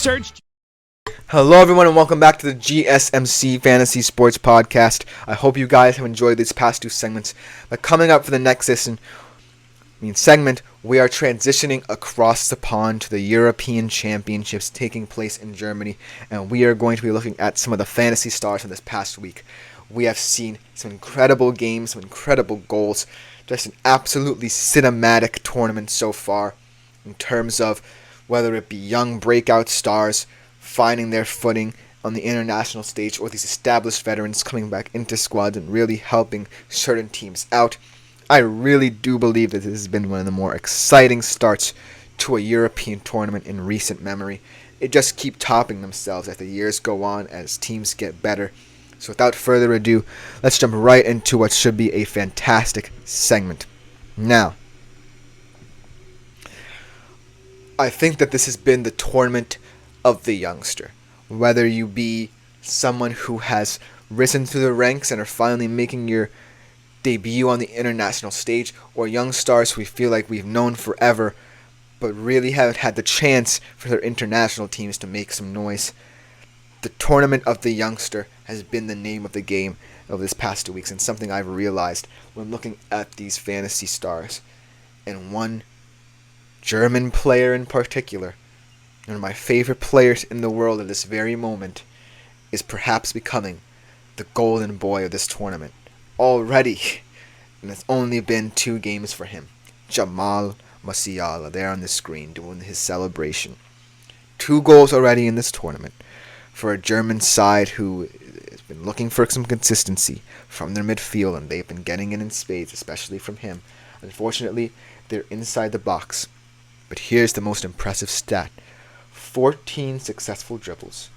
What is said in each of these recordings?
Search. Hello everyone and welcome back to the GSMC Fantasy Sports Podcast. I hope you guys have enjoyed these past two segments. But coming up for the next segment, we are transitioning across the pond to the European Championships taking place in Germany, and we are going to be looking at some of the fantasy stars from this past week. We have seen some incredible games, some incredible goals, just an absolutely cinematic tournament so far in terms of whether it be young breakout stars finding their footing on the international stage, or these established veterans coming back into squads and really helping certain teams out. I really do believe that this has been one of the more exciting starts to a European tournament in recent memory. It just keeps topping themselves as the years go on, as teams get better. So without further ado, let's jump right into what should be a fantastic segment. Now, I think that this has been the tournament of the youngster. Whether you be someone who has risen through the ranks and are finally making your debut on the international stage, or young stars who we feel like we've known forever but really haven't had the chance for their international teams to make some noise. The tournament of the youngster has been the name of the game over this past 2 weeks, and something I've realized when looking at these fantasy stars. And one German player in particular, one of my favorite players in the world at this very moment, is perhaps becoming the golden boy of this tournament already. And it's only been 2 games for him. Jamal Musiala there on the screen doing his celebration. 2 goals already in this tournament for a German side who has been looking for some consistency from their midfield, and they've been getting it in spades, especially from him. Unfortunately, they're inside the box. But here's the most impressive stat. 14 successful dribbles,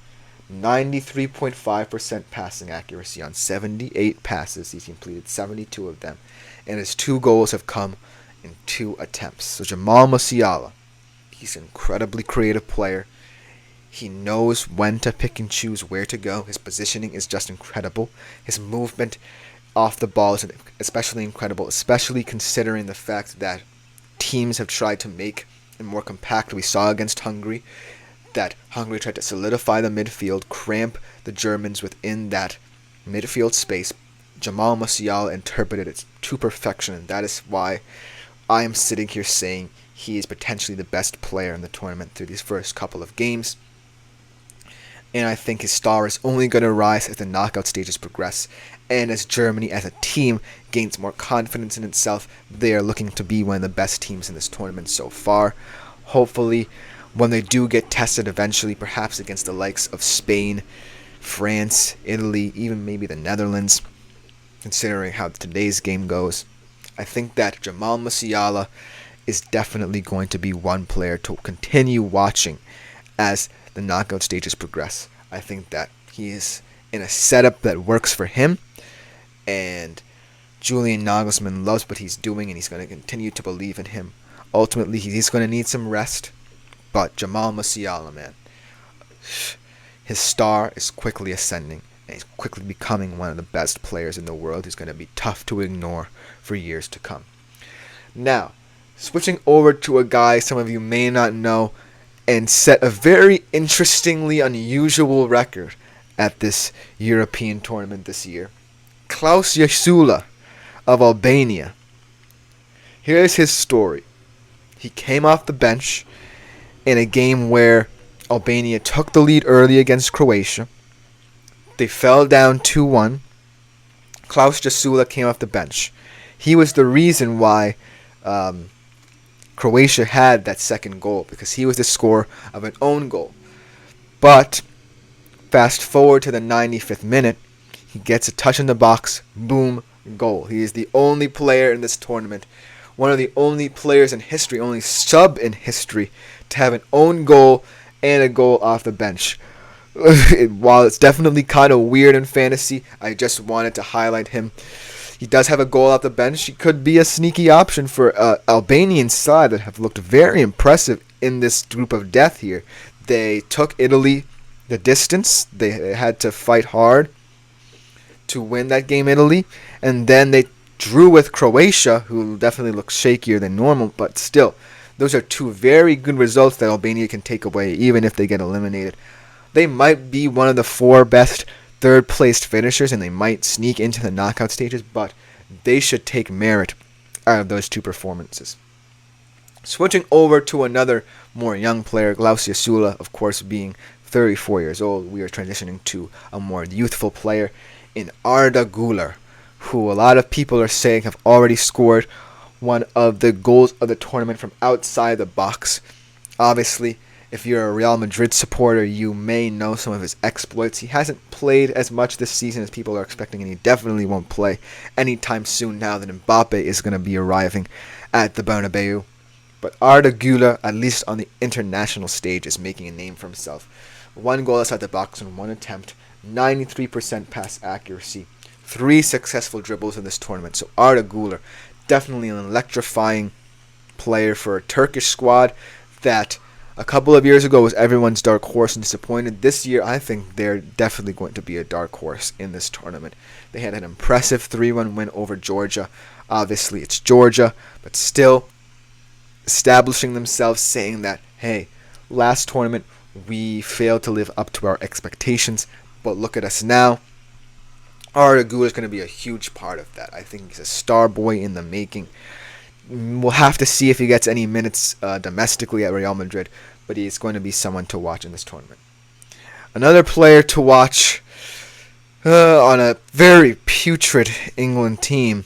93.5% passing accuracy on 78 passes. He's completed 72 of them, and his 2 goals have come in 2 attempts. So Jamal Musiala, he's an incredibly creative player. He knows when to pick and choose where to go. His positioning is just incredible. His movement off the ball is especially incredible, especially considering the fact that teams have tried to make it more compact. We saw against Hungary that Hungary tried to solidify the midfield, cramp the Germans within that midfield space. Jamal Musiala interpreted it to perfection, and that is why I am sitting here saying he is potentially the best player in the tournament through these first couple of games. And I think his star is only going to rise as the knockout stages progress, and as Germany as a team gains more confidence in itself. They are looking to be one of the best teams in this tournament so far. Hopefully, when they do get tested eventually, perhaps against the likes of Spain, France, Italy, even maybe the Netherlands, considering how today's game goes, I think that Jamal Musiala is definitely going to be one player to continue watching as the knockout stages progress. I think that he is in a setup that works for him, and Julian Nagelsmann loves what he's doing, and he's going to continue to believe in him. Ultimately, he's going to need some rest, but Jamal Musiala, man, his star is quickly ascending, and he's quickly becoming one of the best players in the world. He's going to be tough to ignore for years to come. Now, switching over to a guy some of you may not know, and set a very interestingly unusual record at this European tournament this year. Klaus Jasula of Albania. Here's his story. He came off the bench in a game where Albania took the lead early against Croatia. They fell down 2-1. Klaus Jasula came off the bench. He was the reason why Croatia had that second goal, because he was the scorer of an own goal. But fast forward to the 95th minute, he gets a touch in the box, boom, goal. He is the only player in this tournament, one of the only players in history, only sub in history, to have an own goal and a goal off the bench. While it's definitely kind of weird in fantasy, I just wanted to highlight him. He does have a goal off the bench. He could be a sneaky option for Albanian side that have looked very impressive in this group of death here. They took Italy the distance. They had to fight hard to win that game, Italy. And then they drew with Croatia, who definitely looks shakier than normal, but still, Those are two very good results that Albania can take away, even if they get eliminated. They might be one of the 4 best third-placed finishers, and they might sneak into the knockout stages, but they should take merit out of those 2 performances. Switching over to another more young player, Glaucia Sula, of course, being 34 years old, we are transitioning to a more youthful player in Arda Güler, who a lot of people are saying have already scored one of the goals of the tournament from outside the box. Obviously, if you're a Real Madrid supporter, you may know some of his exploits. He hasn't played as much this season as people are expecting, and he definitely won't play anytime soon now that Mbappe is going to be arriving at the Bernabeu. But Arda Güler, at least on the international stage, is making a name for himself. 1 goal outside the box in 1 attempt, 93% pass accuracy, 3 successful dribbles in this tournament. So Arda Güler, definitely an electrifying player for a Turkish squad that a couple of years ago was everyone's dark horse and disappointed. This year, I think they're definitely going to be a dark horse in this tournament. They had an impressive 3-1 win over Georgia. Obviously, it's Georgia, but still establishing themselves, saying that, hey, last tournament we failed to live up to our expectations, but look at us now. Arda Güler is going to be a huge part of that. I think he's a star boy in the making. We'll have to see if he gets any minutes domestically at Real Madrid, but he's going to be someone to watch in this tournament. Another player to watch on a very putrid England team.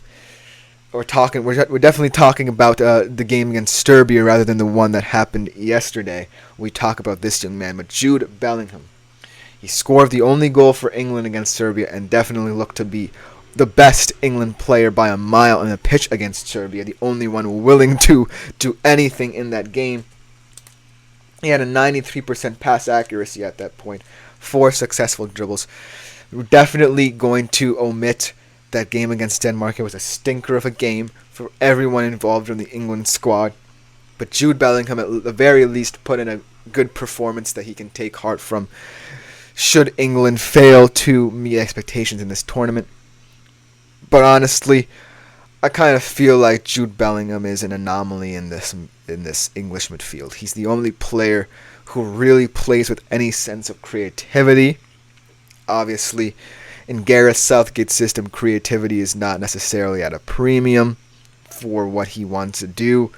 We're definitely talking about the game against Serbia rather than the one that happened yesterday. We talk about this young man, but Jude Bellingham. He scored the only goal for England against Serbia and definitely looked to be the best England player by a mile on the pitch against Serbia, the only one willing to do anything in that game. He had a 93% pass accuracy at that point, 4 successful dribbles. We're definitely going to omit that game against Denmark. It was a stinker of a game for everyone involved in the England squad. But Jude Bellingham, at the very least, put in a good performance that he can take heart from should England fail to meet expectations in this tournament. But honestly, I kind of feel like Jude Bellingham is an anomaly in this English midfield. He's the only player who really plays with any sense of creativity. Obviously, in Gareth Southgate's system, creativity is not necessarily at a premium for what he wants to do.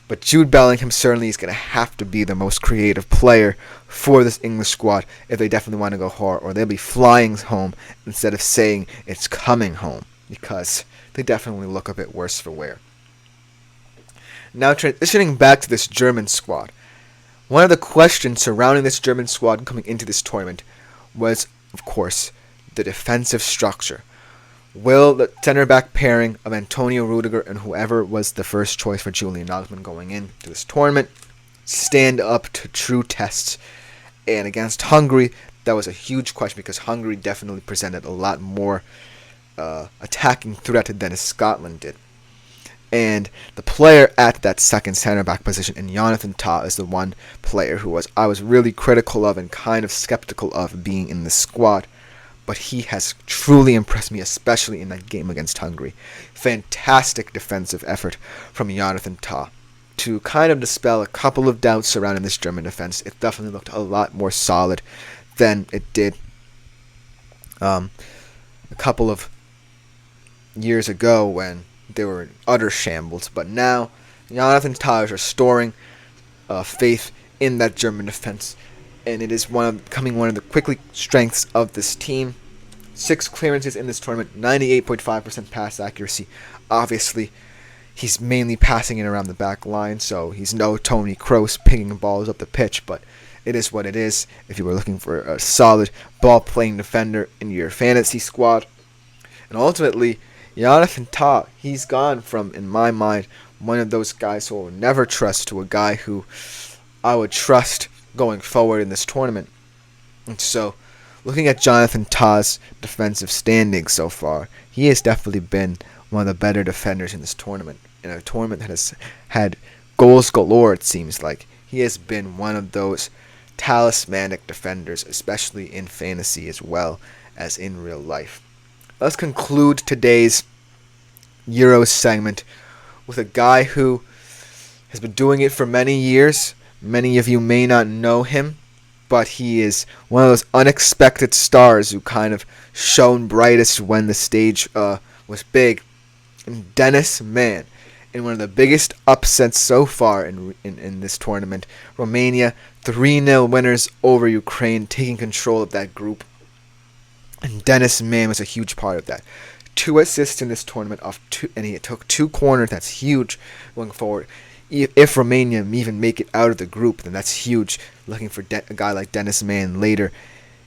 But Jude Bellingham certainly is going to have to be the most creative player for this English squad if they definitely want to go hard, or they'll be flying home instead of saying it's coming home, because they definitely look a bit worse for wear. Now transitioning back to this German squad. One of the questions surrounding this German squad coming into this tournament was, of course, the defensive structure. Will the center-back pairing of Antonio Rudiger and whoever was the first choice for Julian Nagelsmann going into this tournament stand up to true tests? And against Hungary, that was a huge question because Hungary definitely presented a lot more attacking threat than Scotland did. And the player at that second center-back position in Jonathan Tah is the one player who I was really critical of and kind of skeptical of being in the squad. But he has truly impressed me, especially in that game against Hungary. Fantastic defensive effort from Jonathan Tah to kind of dispel a couple of doubts surrounding this German defense. It definitely looked a lot more solid than it did a couple of years ago when they were in utter shambles. But now, Jonathan Tah is restoring faith in that German defense. And it is becoming one of the quickly strengths of this team. 6 clearances in this tournament, 98.5% pass accuracy. Obviously, he's mainly passing it around the back line, so he's no Toni Kroos pinging balls up the pitch, but it is what it is if you were looking for a solid ball-playing defender in your fantasy squad. And ultimately, Jonathan Tah, he's gone from, in my mind, one of those guys who I would never trust to a guy who I would trust going forward in this tournament. And so, looking at Jonathan Tah's defensive standing so far, he has definitely been one of the better defenders in this tournament. In a tournament that has had goals galore, it seems like. He has been one of those talismanic defenders, especially in fantasy as well as in real life. Let's conclude today's Euros segment with a guy who has been doing it for many years. Many of you may not know him, but he is one of those unexpected stars who kind of shone brightest when the stage was big. And Dennis Mann, in one of the biggest upsets so far in this tournament, Romania 3-0 winners over Ukraine, taking control of that group. And Dennis Mann was a huge part of that. 2 assists in this tournament and he took 2 corners. That's huge going forward. If Romania even make it out of the group, then that's huge. Looking for a guy like Dennis Mann later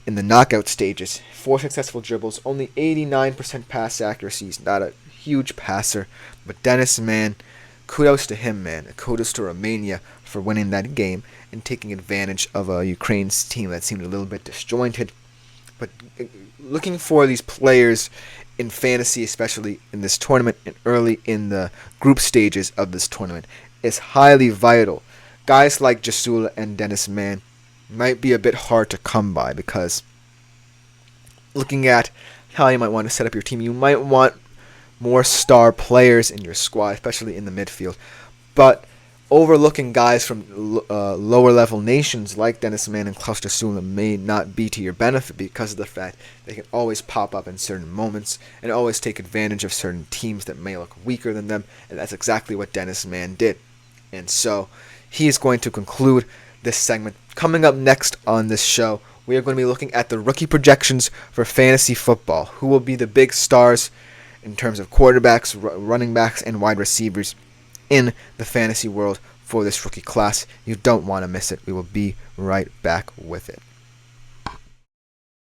in the knockout stages. 4 successful dribbles, only 89% pass accuracy. He's not a huge passer, but Dennis Mann, kudos to him, man. Kudos to Romania for winning that game and taking advantage of Ukraine's team that seemed a little bit disjointed. But looking for these players in fantasy, especially in this tournament and early in the group stages of this tournament, is highly vital. Guys like Jasula and Dennis Mann might be a bit hard to come by, because looking at how you might want to set up your team, you might want more star players in your squad, especially in the midfield. But overlooking guys from lower level nations like Dennis Mann and Klaus Jasula may not be to your benefit, because of the fact they can always pop up in certain moments and always take advantage of certain teams that may look weaker than them, and that's exactly what Dennis Mann did. And so he is going to conclude this segment. Coming up next on this show, we are going to be looking at the rookie projections for fantasy football. Who will be the big stars in terms of quarterbacks, running backs, and wide receivers in the fantasy world for this rookie class? You don't want to miss it. We will be right back with it.